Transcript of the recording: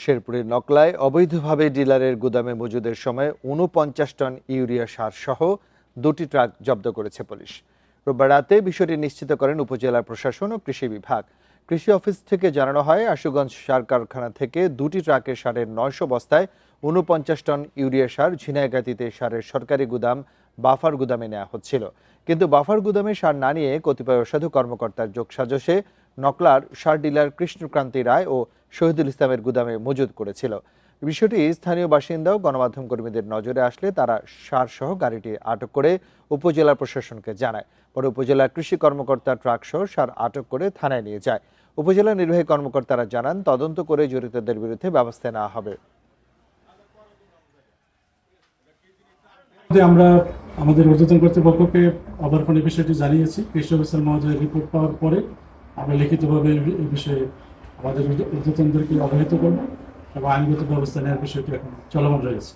শেরপুরের নকলায় অবৈধভাবে ডিলারের গুদামে মজুদের সময় ৪৯ টন ইউরিয়া সার সহ ২টি ট্রাক জব্দ করেছে পুলিশ। রোববার রাতে বিষয়টি নিশ্চিত করেন উপজেলা প্রশাসন ও কৃষি বিভাগ। কৃষি অফিস থেকে জানানো হয়, আশুগঞ্জ সার কারখানা থেকে 2টি ট্রাকের সারের ৯০০ বস্তায় ৪৯ টন ইউরিয়া সার ঝিনাইগাতীতে সারের সরকারি গুদাম বাফার গুদামে নেওয়া হচ্ছিল। কিন্তু বাফার গুদামে সার না নিয়ে কতিপয় অসাধু কর্মকর্তার যোগসাজশে নকলার সার ডিলার কৃষ্ণকান্তি রায় ও শহীদুল ইসলামের গুদামে মজুদ করেছিল। বিষয়টি স্থানীয় বাসিন্দা ও গণমাধ্যম কর্মীদের নজরে আসলে তারা সারসহ গাড়িটি আটক করে উপজেলা প্রশাসনকে জানায়। পরে উপজেলা কৃষি কর্মকর্তা ট্রাকসহ সার আটক করে থানায় নিয়ে যায়। উপজেলা নির্বাহী কর্মকর্তারা জানান, তদন্ত করে জড়িতদের বিরুদ্ধে ব্যবস্থা নেওয়া হবে। আমরা আমাদের ঊর্ধ্বতন কর্তৃপক্ষকে আবার ফোনে বিষয়টি জানিয়েছি। কৃষি অফিসার মহোদয়ের রিপোর্ট পাওয়ার পরে আমরা লিখিতভাবে এই বিষয়ে আমাদের ঊর্ধ্বতনদেরকে অবহিত করব এবং আইনগত ব্যবস্থা নেওয়ার বিষয়টি এখন চলমান রয়েছে।